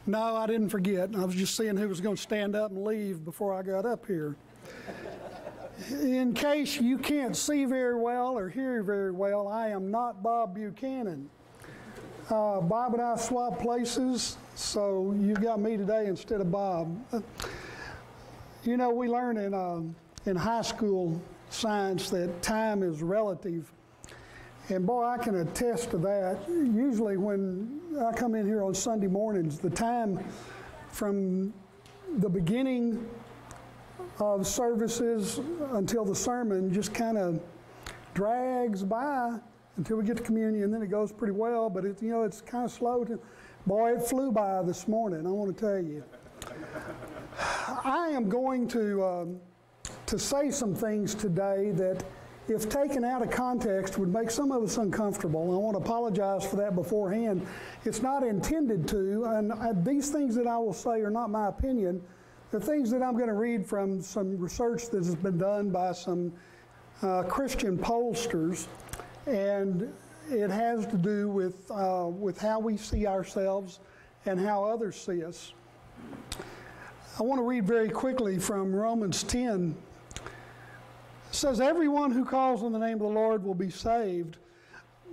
No, I didn't forget. I was just seeing who was going to stand up and leave before I got up here. In case you can't see very well or hear very well, I am not Bob Buchanan. Bob and I swapped places, so you've got me today instead of Bob. You know, we learn in high school science that time is relative. And boy, I can attest to that. Usually when I come in here on Sunday mornings, the time from the beginning of services until the sermon just kind of drags by until we get to communion, and then it goes pretty well, but it's kind of slow. Boy, it flew by this morning, I want to tell you. I am going to say some things today that, if taken out of context, would make some of us uncomfortable. I want to apologize for that beforehand. It's not intended to, and these things that I will say are not my opinion. They're things that I'm going to read from some research that has been done by some Christian pollsters, and it has to do with how we see ourselves and how others see us. I want to read very quickly from Romans 10. It says, everyone who calls on the name of the Lord will be saved.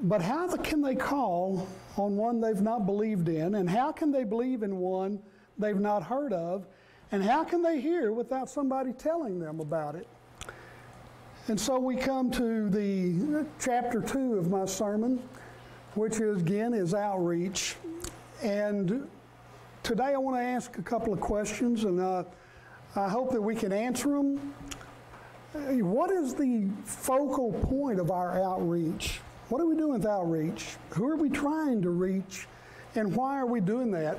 But how can they call on one they've not believed in? And how can they believe in one they've not heard of? And how can they hear without somebody telling them about it? And so we come to the chapter 2 of my sermon, which is outreach. And today I want to ask a couple of questions, and I hope that we can answer them. What is the focal point of our outreach? What are we doing with outreach? Who are we trying to reach, and why are we doing that?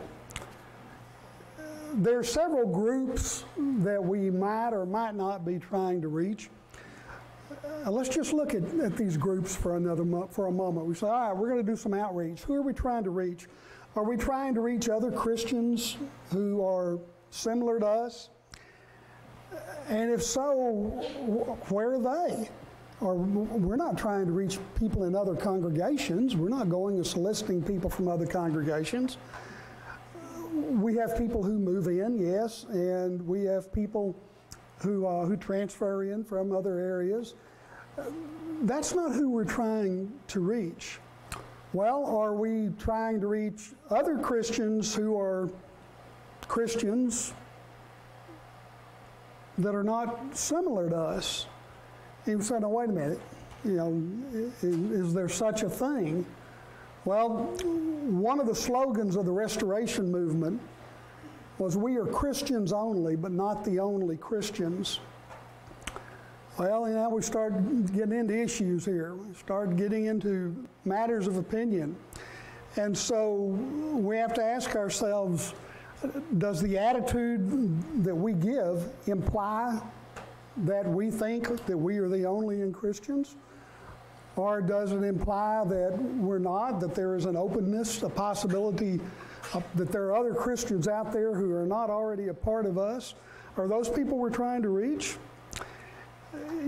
There are several groups that we might or might not be trying to reach. Let's just look at these groups for a moment. We say, all right, we're going to do some outreach. Who are we trying to reach? Are we trying to reach other Christians who are similar to us? And if so, where are they? Or we're not trying to reach people in other congregations. We're not going and soliciting people from other congregations. We have people who move in, yes, and we have people who transfer in from other areas. That's not who we're trying to reach. Well, are we trying to reach other Christians who are Christians that are not similar to us? You say, no, wait a minute, is there such a thing? Well, one of the slogans of the Restoration movement was, we are Christians only, but not the only Christians. Well, now we start getting into issues here. We start getting into matters of opinion. And so we have to ask ourselves, does the attitude that we give imply that we think that we are the only Christians? Or does it imply that we're not, that there is an openness, a possibility that there are other Christians out there who are not already a part of us? Are those people we're trying to reach?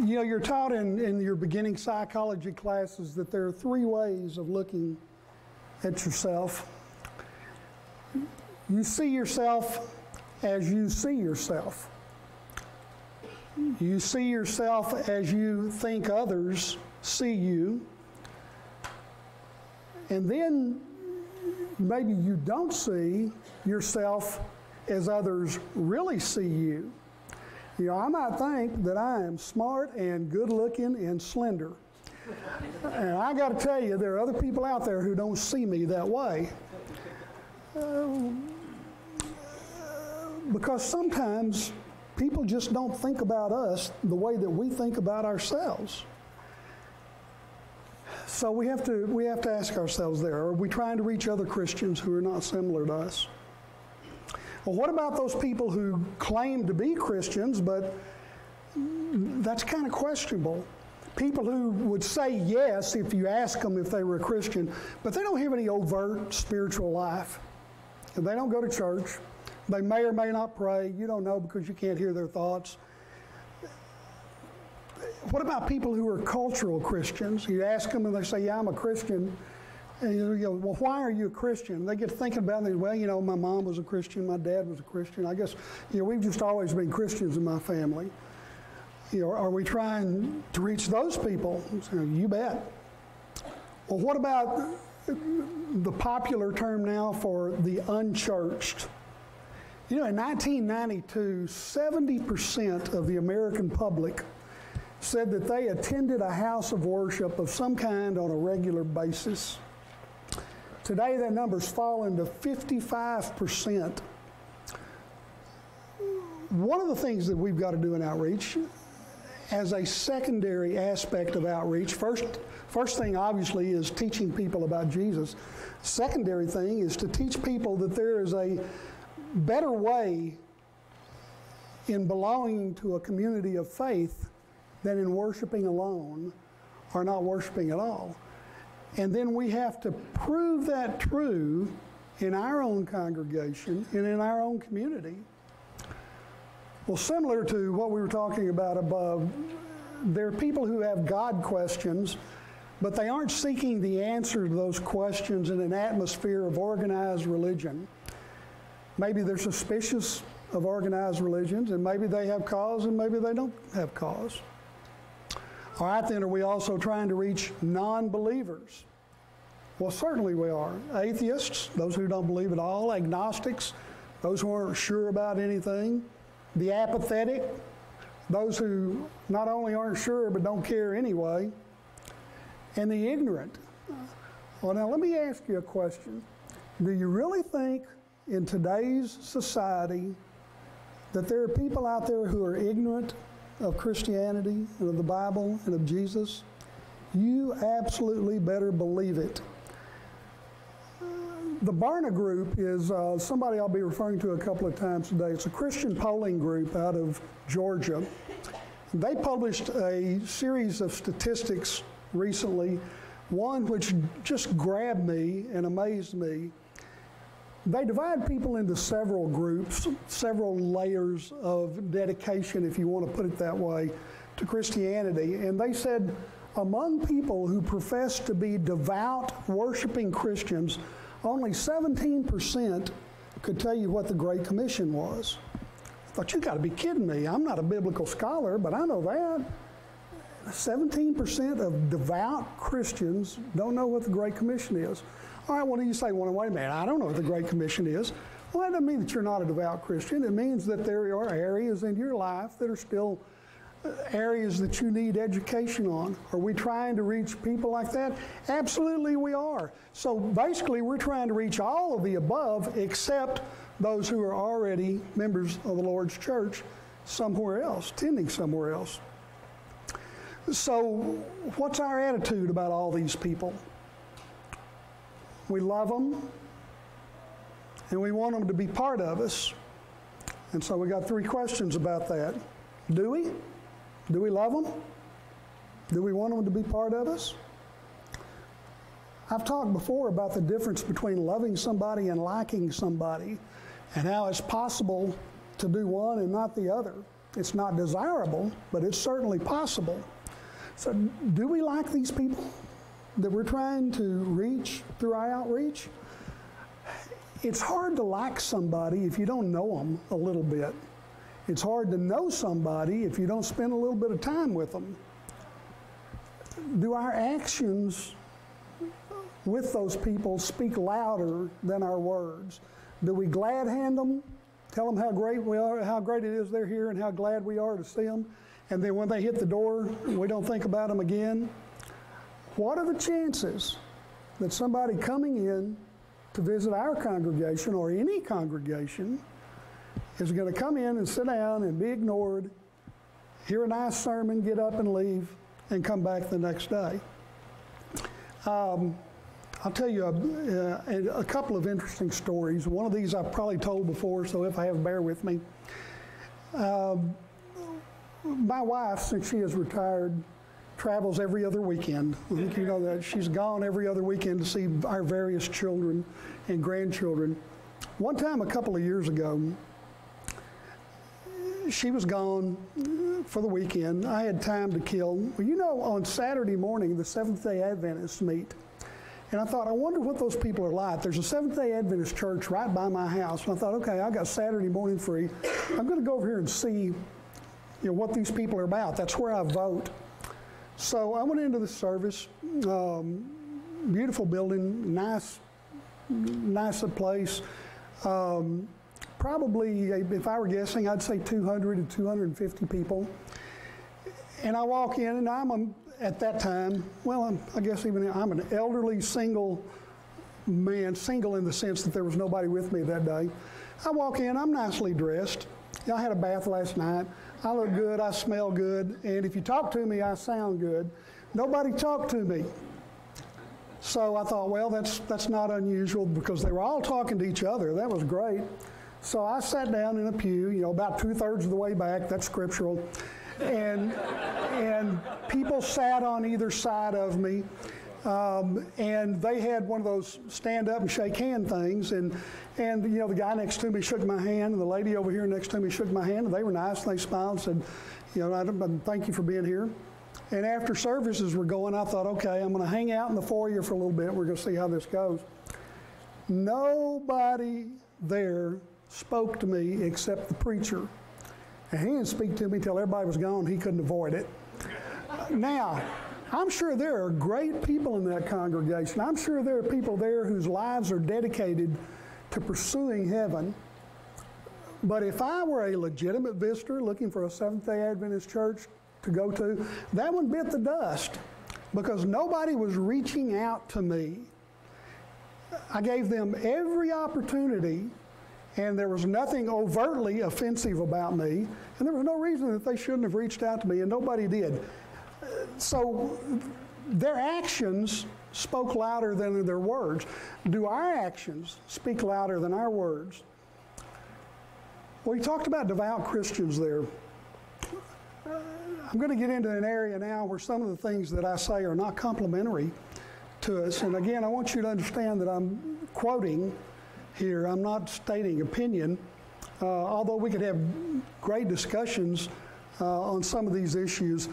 You're taught in your beginning psychology classes that there are 3 ways of looking at yourself. You see yourself as you see yourself. You see yourself as you think others see you. And then maybe you don't see yourself as others really see you. I might think that I am smart and good looking and slender. And I got to tell you, there are other people out there who don't see me that way. Because sometimes people just don't think about us the way that we think about ourselves. So we have to ask ourselves there, are we trying to reach other Christians who are not similar to us? Well, what about those people who claim to be Christians, but that's kind of questionable? People who would say yes if you ask them if they were a Christian, but they don't have any overt spiritual life. They don't go to church. They may or may not pray. You don't know because you can't hear their thoughts. What about people who are cultural Christians? You ask them and they say, yeah, I'm a Christian. And you go, well, why are you a Christian? They get thinking about it. Well, my mom was a Christian, my dad was a Christian. I guess, we've just always been Christians in my family. Are we trying to reach those people? So, you bet. Well, what about the popular term now for the unchurched? In 1992, 70% of the American public said that they attended a house of worship of some kind on a regular basis. Today, that number's fallen to 55%. One of the things that we've got to do in outreach, as a secondary aspect of outreach, first thing obviously is teaching people about Jesus. Secondary thing is to teach people that there is a better way in belonging to a community of faith than in worshiping alone or not worshiping at all. And then we have to prove that true in our own congregation and in our own community. Well, similar to what we were talking about above, there are people who have God questions, but they aren't seeking the answer to those questions in an atmosphere of organized religion. Maybe they're suspicious of organized religions, and maybe they have cause, and maybe they don't have cause. All right, then, are we also trying to reach non-believers? Well, certainly we are. Atheists, those who don't believe at all. Agnostics, those who aren't sure about anything. The apathetic, those who not only aren't sure but don't care anyway. And the ignorant. Well, now let me ask you a question. Do you really think in today's society that there are people out there who are ignorant of Christianity and of the Bible and of Jesus? You absolutely better believe it. The Barna Group is somebody I'll be referring to a couple of times today. It's a Christian polling group out of Georgia. They published a series of statistics recently, one which just grabbed me and amazed me. They divide people into several groups, several layers of dedication, if you want to put it that way, to Christianity. And they said among people who profess to be devout, worshiping Christians, only 17% could tell you what the Great Commission was. I thought, you got to be kidding me. I'm not a biblical scholar, but I know that. 17% of devout Christians don't know what the Great Commission is. All right, well, you say, well, wait a minute, I don't know what the Great Commission is. Well, that doesn't mean that you're not a devout Christian. It means that there are areas in your life that are still areas that you need education on. Are we trying to reach people like that? Absolutely we are. So basically we're trying to reach all of the above except those who are already members of the Lord's church somewhere else, attending somewhere else. So what's our attitude about all these people? We love them and we want them to be part of us. And so we got 3 questions about that. Do we? Do we love them? Do we want them to be part of us? I've talked before about the difference between loving somebody and liking somebody and how it's possible to do one and not the other. It's not desirable, but it's certainly possible. So do we like these people that we're trying to reach through our outreach? It's hard to like somebody if you don't know them a little bit. It's hard to know somebody if you don't spend a little bit of time with them. Do our actions with those people speak louder than our words? Do we glad hand them, tell them how great we are, how great it is they're here and how glad we are to see them, and then when they hit the door, we don't think about them again? What are the chances that somebody coming in to visit our congregation or any congregation is going to come in and sit down and be ignored, hear a nice sermon, get up and leave, and come back the next day? I'll tell you a couple of interesting stories. One of these I've probably told before, so if I have, bear with me. My wife, since she is retired, travels every other weekend. I think you know that. She's gone every other weekend to see our various children and grandchildren. One time a couple of years ago, she was gone for the weekend. I had time to kill. Well, you know, on Saturday morning, the Seventh-day Adventists meet. And I thought, I wonder what those people are like. There's a Seventh-day Adventist church right by my house. And I thought, okay, I got Saturday morning free. I'm going to go over here and see what these people are about. That's where I vote. So I went into the service. Beautiful building, nice place. Probably, if I were guessing, I'd say 200 to 250 people. And I walk in, and at that time, I guess even I'm an elderly single man, single in the sense that there was nobody with me that day. I walk in, I'm nicely dressed. I had a bath last night. I look good, I smell good, and if you talk to me, I sound good. Nobody talked to me. So I thought, well, that's not unusual because they were all talking to each other. That was great. So I sat down in a pew, about 2/3 of the way back. That's scriptural. And people sat on either side of me, and they had one of those stand up and shake hand things, and the guy next to me shook my hand, and the lady over here next to me shook my hand, and they were nice, and they smiled and said, thank you for being here. And after services were going, I thought, okay, I'm going to hang out in the foyer for a little bit. We're going to see how this goes. Nobody there spoke to me except the preacher. And he didn't speak to me until everybody was gone. He couldn't avoid it. Now, I'm sure there are great people in that congregation. I'm sure there are people there whose lives are dedicated to pursuing heaven. But if I were a legitimate visitor looking for a Seventh-day Adventist church to go to, that one bit the dust because nobody was reaching out to me. I gave them every opportunity, and there was nothing overtly offensive about me, and there was no reason that they shouldn't have reached out to me, and nobody did. So their actions spoke louder than their words. Do our actions speak louder than our words? Well, you talked about devout Christians there. I'm going to get into an area now where some of the things that I say are not complimentary to us. And again, I want you to understand that I'm quoting here. I'm not stating opinion, although we could have great discussions on some of these issues.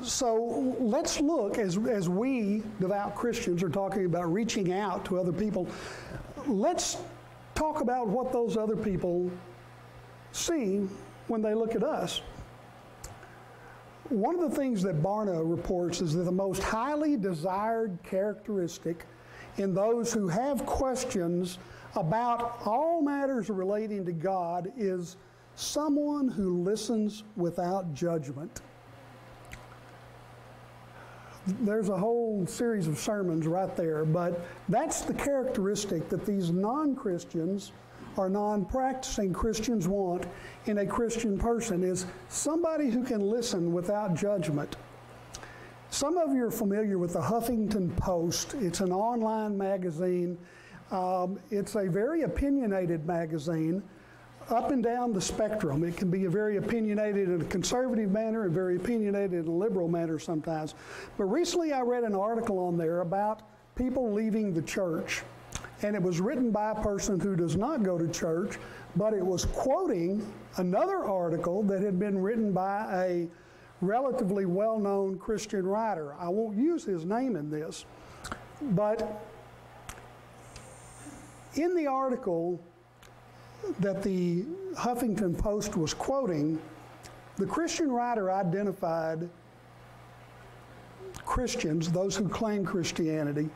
So let's look, as we devout Christians are talking about reaching out to other people, let's talk about what those other people see when they look at us. One of the things that Barna reports is that the most highly desired characteristic in those who have questions about all matters relating to God is someone who listens without judgment. There's a whole series of sermons right there, but that's the characteristic that these non-Christians or non-practicing Christians want in a Christian person, is somebody who can listen without judgment. Some of you are familiar with the Huffington Post. It's an online magazine. It's a very opinionated magazine up and down the spectrum. It can be a very opinionated in a conservative manner and very opinionated in a liberal manner sometimes. But recently I read an article on there about people leaving the church. And it was written by a person who does not go to church, but it was quoting another article that had been written by a relatively well-known Christian writer. I won't use his name in this, but in the article that the Huffington Post was quoting, the Christian writer identified Christians, those who claim Christianity,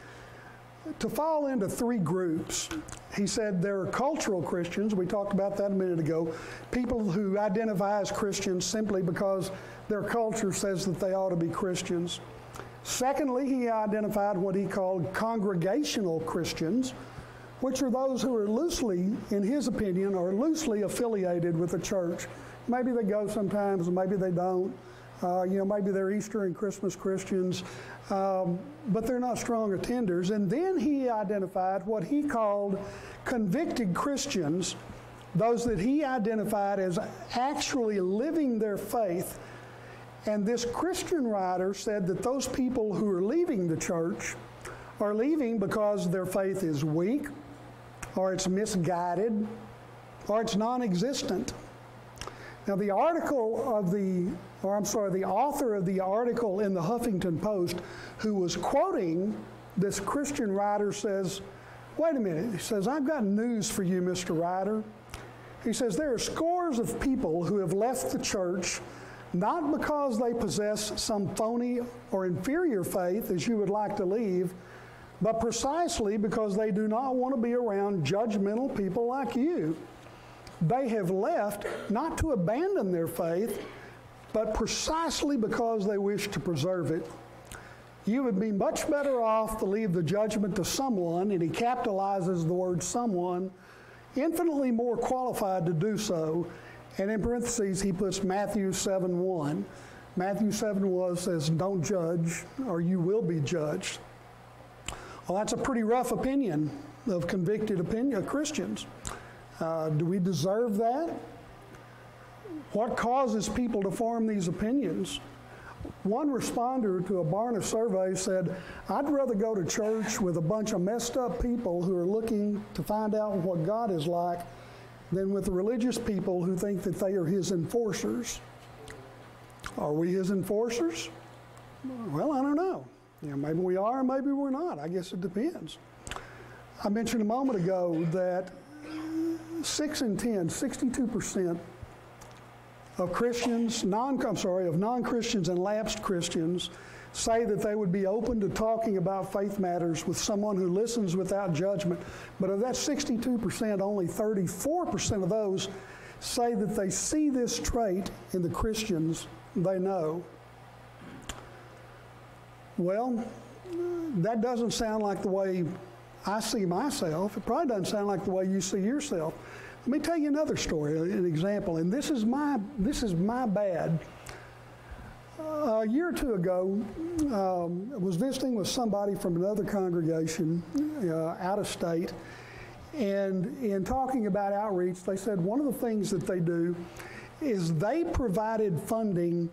to fall into three groups. He said there are cultural Christians, we talked about that a minute ago, people who identify as Christians simply because their culture says that they ought to be Christians. Secondly, he identified what he called congregational Christians, which are those who are loosely, in his opinion, are loosely affiliated with the church. Maybe they go sometimes, maybe they don't. Maybe they're Easter and Christmas Christians, but they're not strong attenders. And then he identified what he called convicted Christians, those that he identified as actually living their faith. And this Christian writer said that those people who are leaving the church are leaving because their faith is weak, or it's misguided, or it's non-existent. Now, the author of the article in the Huffington Post, who was quoting this Christian writer says, wait a minute. He says, I've got news for you, Mr. Writer. He says, there are scores of people who have left the church not because they possess some phony or inferior faith, as you would like to leave, but precisely because they do not want to be around judgmental people like you. They have left not to abandon their faith, but precisely because they wish to preserve it. You would be much better off to leave the judgment to someone, and he capitalizes the word someone, infinitely more qualified to do so. And in parentheses, he puts Matthew 7:1. Matthew 7:1 says, don't judge, or you will be judged. Well, that's a pretty rough opinion of convicted Christians. Do we deserve that? What causes people to form these opinions? One responder to a Barna survey said, I'd rather go to church with a bunch of messed up people who are looking to find out what God is like than with religious people who think that they are his enforcers. Are we his enforcers? Well, I don't know. Maybe we are, maybe we're not. I guess it depends. I mentioned a moment ago that 62% of Christians, of non-Christians and lapsed Christians say that they would be open to talking about faith matters with someone who listens without judgment. But of that 62%, only 34% of those say that they see this trait in the Christians they know. Well, that doesn't sound like the way I see myself. It probably doesn't sound like the way you see yourself. Let me tell you another story, an example, and this is my bad. A year or two ago, I was visiting with somebody from another congregation out of state, and in talking about outreach, they said one of the things that they do is they provided funding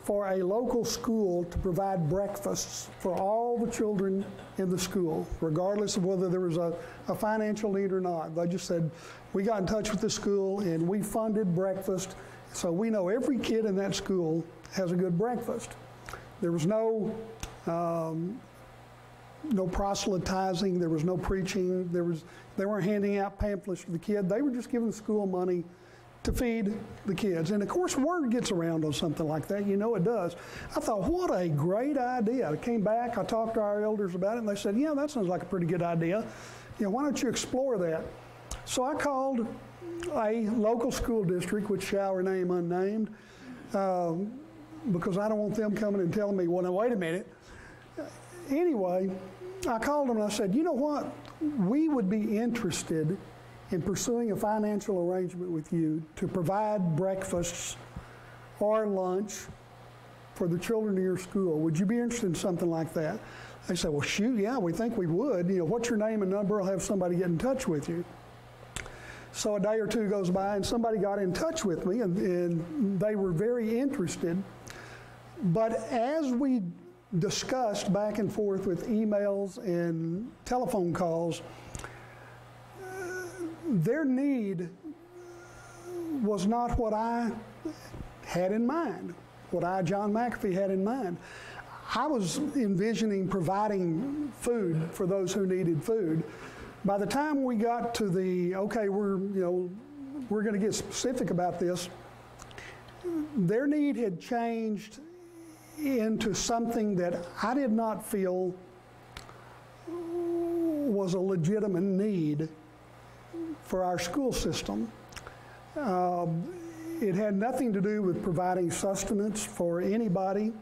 for a local school to provide breakfasts for all the children in the school, regardless of whether there was a financial need or not. They just said, we got in touch with the school and we funded breakfast, so we know every kid in that school has a good breakfast. There was no proselytizing, there was no preaching, they weren't handing out pamphlets to the kid. They were just giving the school money to feed the kids. And of course, word gets around on something like that. You know it does. I thought, what a great idea. I came back, I talked to our elders about it, and they said, yeah, that sounds like a pretty good idea. Why don't you explore that? So I called a local school district, which shall remain unnamed, because I don't want them coming and telling me, well, now, wait a minute. Anyway, I called them and I said, you know what? We would be interested in pursuing a financial arrangement with you to provide breakfasts or lunch for the children of your school. Would you be interested in something like that? They said, well, shoot, yeah, we think we would. What's your name and number? I'll have somebody get in touch with you. So a day or two goes by and somebody got in touch with me and they were very interested. But as we discussed back and forth with emails and telephone calls, their need was not what I had in mind, what John McAfee, had in mind. I was envisioning providing food for those who needed food. By the time we got to okay, we're going to get specific about this, their need had changed into something that I did not feel was a legitimate need for our school system. It had nothing to do with providing sustenance for anybody.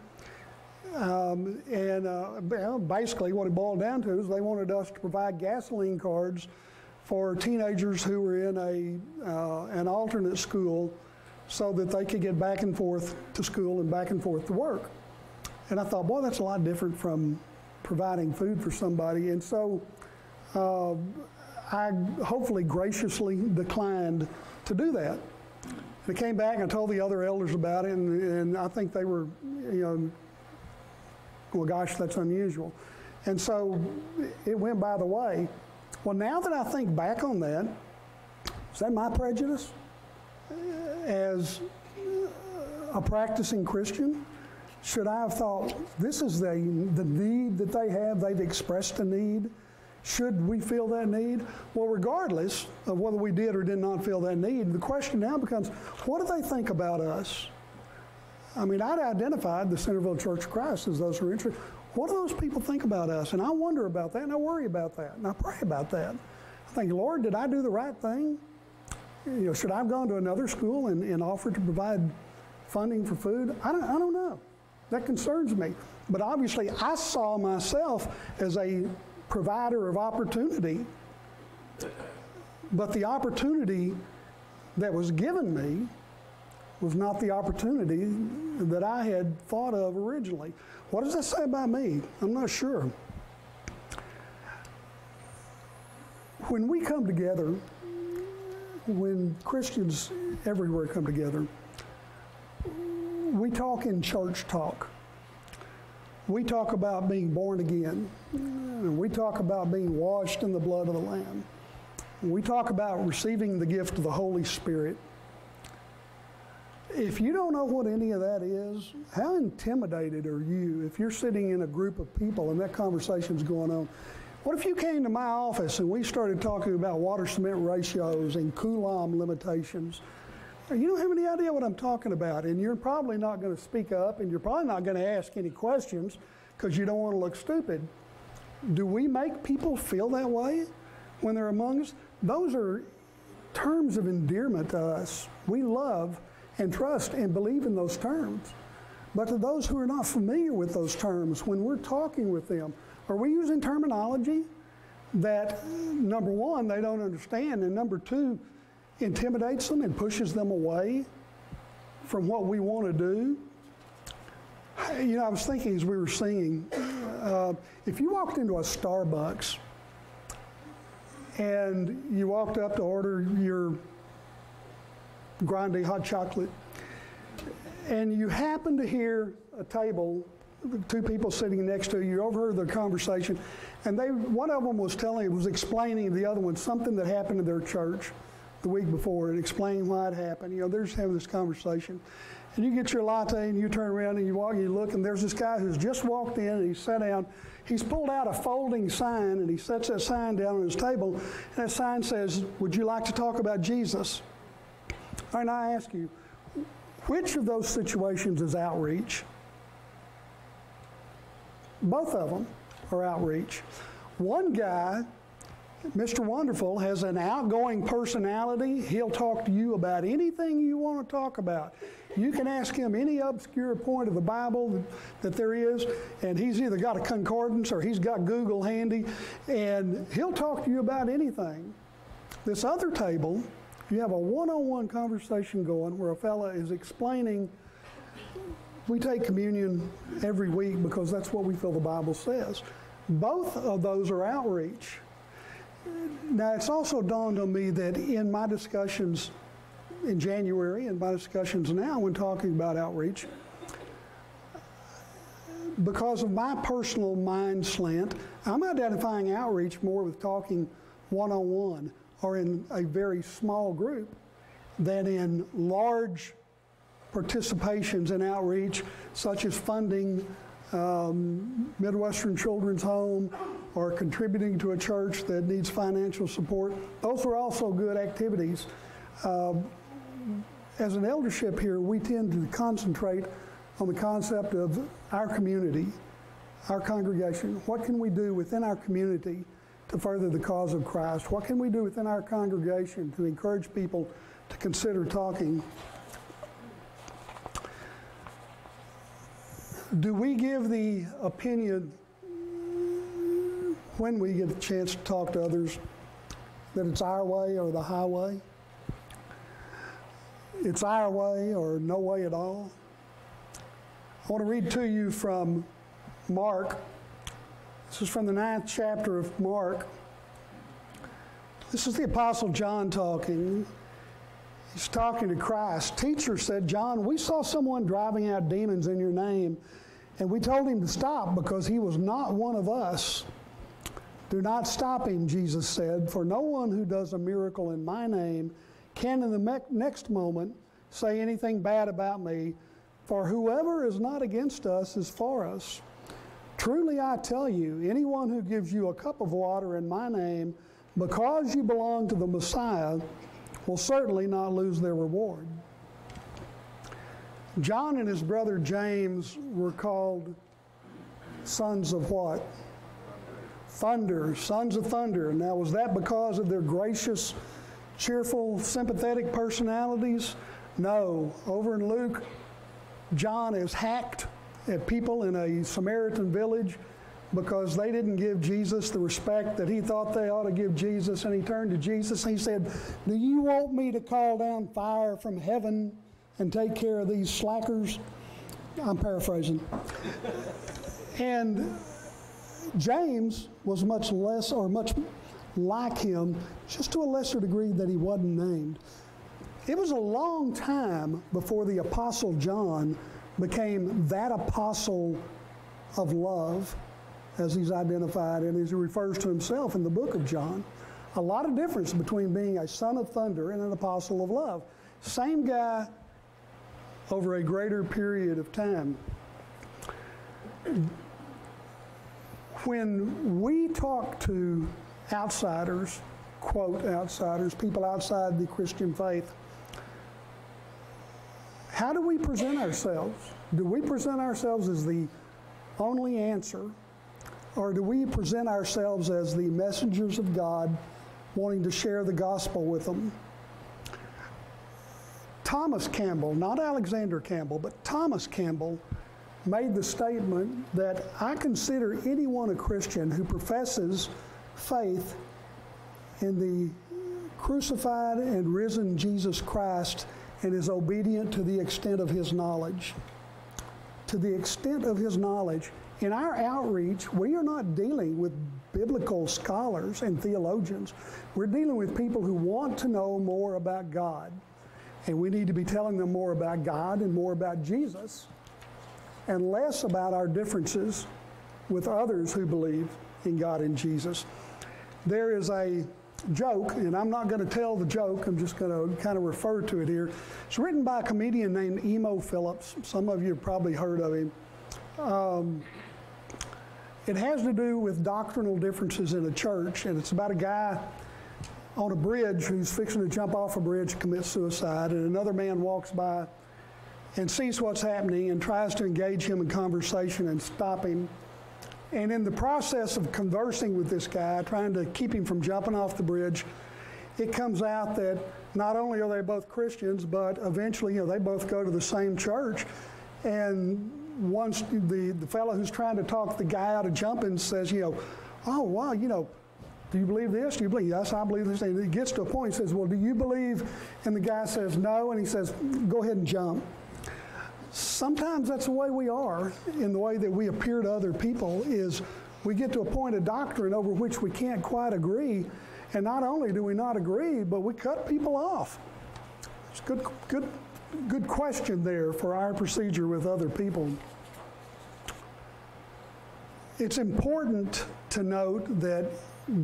Basically what it boiled down to is they wanted us to provide gasoline cards for teenagers who were in an alternate school so that they could get back and forth to school and back and forth to work. And I thought, boy, that's a lot different from providing food for somebody. And so I hopefully graciously declined to do that. And I came back and I told the other elders about it, and I think they were, well, gosh, that's unusual. And so it went by the way. Well, now that I think back on that, is that my prejudice? As a practicing Christian, Should I have thought, this is the need that they have, they've expressed a need? Should we feel that need? Well, regardless of whether we did or did not feel that need, the question now becomes, what do they think about us? I mean, I'd identified the Centerville Church of Christ as those who are interested. What do those people think about us? And I wonder about that, and I worry about that, and I pray about that. I think, Lord, did I do the right thing? Should I have gone to another school and offered to provide funding for food? I don't know. That concerns me. But obviously, I saw myself as a provider of opportunity. But the opportunity that was given me was not the opportunity that I had thought of originally. What does that say about me? I'm not sure. When we come together, when Christians everywhere come together, we talk in church talk. We talk about being born again. We talk about being washed in the blood of the Lamb. We talk about receiving the gift of the Holy Spirit. If you don't know what any of that is, how intimidated are you if you're sitting in a group of people and that conversation's going on? What if you came to my office and we started talking about water cement ratios and Coulomb limitations? You don't have any idea what I'm talking about, and you're probably not going to speak up, and you're probably not going to ask any questions because you don't want to look stupid. Do we make people feel that way when they're among us? Those are terms of endearment to us. We love and trust and believe in those terms. But to those who are not familiar with those terms, when we're talking with them, are we using terminology that, number one, they don't understand, and number two, intimidates them and pushes them away from what we want to do? I was thinking as we were singing, if you walked into a Starbucks and you walked up to order your grande hot chocolate, and you happened to hear a table, two people sitting next to you, overheard their conversation, and one of them was explaining to the other one something that happened in their church the week before, and explaining why it happened. They're just having this conversation. And you get your latte and you turn around and you walk and you look, and there's this guy who's just walked in and he sat down. He's pulled out a folding sign and he sets that sign down on his table, and that sign says, "Would you like to talk about Jesus?" All right, now I ask you, which of those situations is outreach? Both of them are outreach. One guy, Mr. Wonderful, has an outgoing personality. He'll talk to you about anything you want to talk about. You can ask him any obscure point of the Bible that there is, and he's either got a concordance or he's got Google handy, and he'll talk to you about anything. This other table, you have a one-on-one conversation going where a fella is explaining. We take communion every week because that's what we feel the Bible says. Both of those are outreach. Now, it's also dawned on me that in my discussions in January and my discussions now when talking about outreach, because of my personal mind slant, I'm identifying outreach more with talking one-on-one or in a very small group than in large participations in outreach, such as funding Midwestern Children's Home or contributing to a church that needs financial support. Those are also good activities. As an eldership here, we tend to concentrate on the concept of our community, our congregation. What can we do within our community to further the cause of Christ? What can we do within our congregation to encourage people to consider talking? Do we give the opinion when we get a chance to talk to others that it's our way or the highway? It's our way or no way at all? I want to read to you from Mark. This is from the 9th chapter of Mark. This is the Apostle John talking. He's talking to Christ. "Teacher," said John, "we saw someone driving out demons in your name, and we told him to stop because he was not one of us." "Do not stop him," Jesus said, "for no one who does a miracle in my name can in the next moment say anything bad about me. For whoever is not against us is for us. Truly I tell you, anyone who gives you a cup of water in my name, because you belong to the Messiah, will certainly not lose their reward. John and his brother James were called sons of what? Thunder, sons of thunder. Now, was that because of their gracious, cheerful, sympathetic personalities? No. Over in Luke, John is hacked at people in a Samaritan village because they didn't give Jesus the respect that he thought they ought to give Jesus. And he turned to Jesus and he said, "Do you want me to call down fire from heaven and take care of these slackers?" I'm paraphrasing. And James was much less, or much like him, just to a lesser degree that he wasn't named. It was a long time before the Apostle John became that apostle of love, as he's identified and as he refers to himself in the book of John. A lot of difference between being a son of thunder and an apostle of love. Same guy over a greater period of time. When we talk to outsiders, quote outsiders, people outside the Christian faith, how do we present ourselves? Do we present ourselves as the only answer, or do we present ourselves as the messengers of God wanting to share the gospel with them? Thomas Campbell, not Alexander Campbell, but Thomas Campbell made the statement that I consider anyone a Christian who professes faith in the crucified and risen Jesus Christ and is obedient to the extent of his knowledge. To the extent of his knowledge. In our outreach, we are not dealing with biblical scholars and theologians. We're dealing with people who want to know more about God. And we need to be telling them more about God and more about Jesus, and less about our differences with others who believe in God and Jesus. There is a joke, and I'm not going to tell the joke, I'm just going to kind of refer to it here. It's written by a comedian named Emo Phillips. Some of you have probably heard of him. It has to do with doctrinal differences in a church, and it's about a guy on a bridge who's fixing to jump off a bridge and commit suicide, and another man walks by and sees what's happening and tries to engage him in conversation and stop him. And in the process of conversing with this guy, trying to keep him from jumping off the bridge, it comes out that not only are they both Christians, but eventually, they both go to the same church. And once the fellow who's trying to talk the guy out of jumping says, "Oh, wow, do you believe this? Do you believe?" "Yes, I believe this." And he gets to a point, he says, "Well, do you believe?" And the guy says, "No." And he says, "Go ahead and jump." Sometimes that's the way we are in the way that we appear to other people, is we get to a point of doctrine over which we can't quite agree, and not only do we not agree, but we cut people off. It's a good question there for our procedure with other people. It's important to note that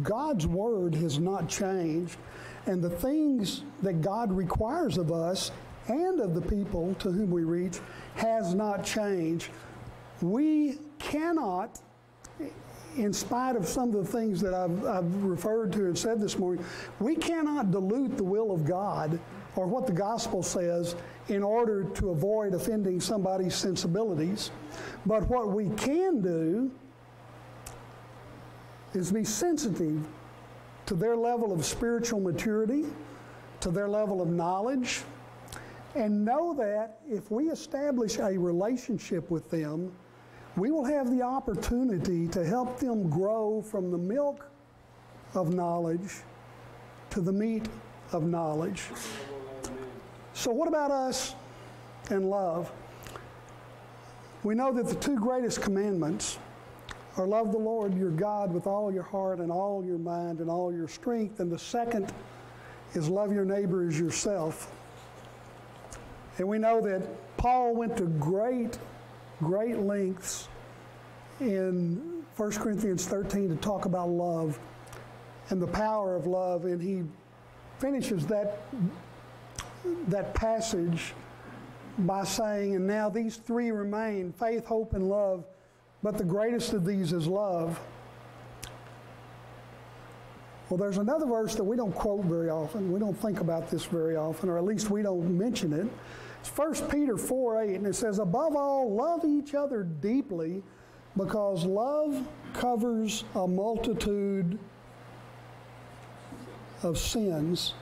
God's Word has not changed, and the things that God requires of us and of the people to whom we reach has not changed. We cannot, in spite of some of the things that I've referred to and said this morning, we cannot dilute the will of God or what the gospel says in order to avoid offending somebody's sensibilities. But what we can do is be sensitive to their level of spiritual maturity, to their level of knowledge, and know that if we establish a relationship with them, we will have the opportunity to help them grow from the milk of knowledge to the meat of knowledge. So what about us and love? We know that the two greatest commandments are love the Lord your God with all your heart and all your mind and all your strength, and the second is love your neighbor as yourself. And we know that Paul went to great lengths in 1 Corinthians 13 to talk about love and the power of love, and he finishes that passage by saying, and now these three remain, faith, hope, and love, but the greatest of these is love. Well, there's another verse that we don't quote very often. We don't think about this very often, or at least we don't mention it. It's 1 Peter 4:8, and it says, above all, love each other deeply, because love covers a multitude of sins.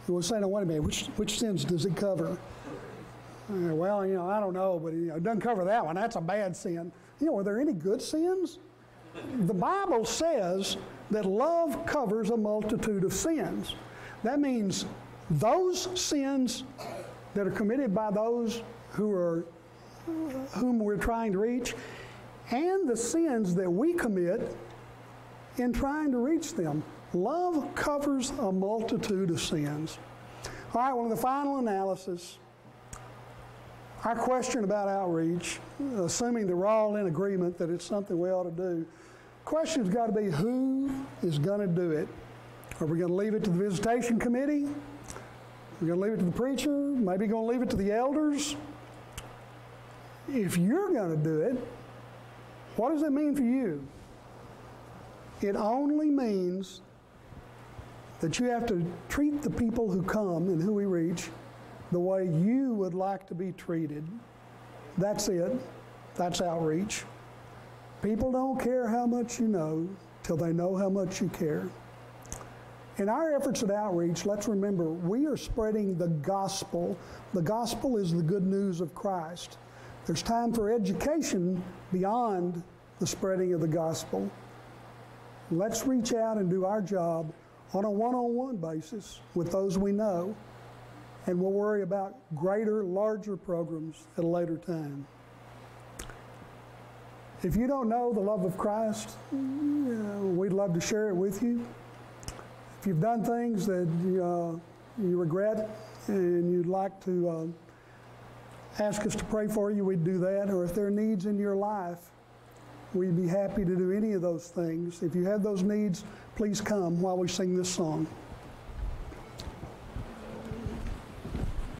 You will say, now wait a minute, which sins does it cover? Well, I don't know, but it doesn't cover that one. That's a bad sin. Are there any good sins? The Bible says that love covers a multitude of sins. That means those sins that are committed by those whom we're trying to reach, and the sins that we commit in trying to reach them. Love covers a multitude of sins. All right, well, in the final analysis, our question about outreach, assuming that we're all in agreement that it's something we ought to do, question's got to be, who is going to do it? Are we going to leave it to the visitation committee? We're going to leave it to the preacher? Maybe going to leave it to the elders? If you're going to do it, what does it mean for you? It only means that you have to treat the people who come and who we reach the way you would like to be treated. That's it. That's outreach. People don't care how much you know till they know how much you care. In our efforts at outreach, let's remember, we are spreading the gospel. The gospel is the good news of Christ. There's time for education beyond the spreading of the gospel. Let's reach out and do our job on a one-on-one basis with those we know, and we'll worry about greater, larger programs at a later time. If you don't know the love of Christ, we'd love to share it with you. If you've done things that you regret and you'd like to ask us to pray for you, we'd do that. Or if there are needs in your life, we'd be happy to do any of those things. If you have those needs, please come while we sing this song.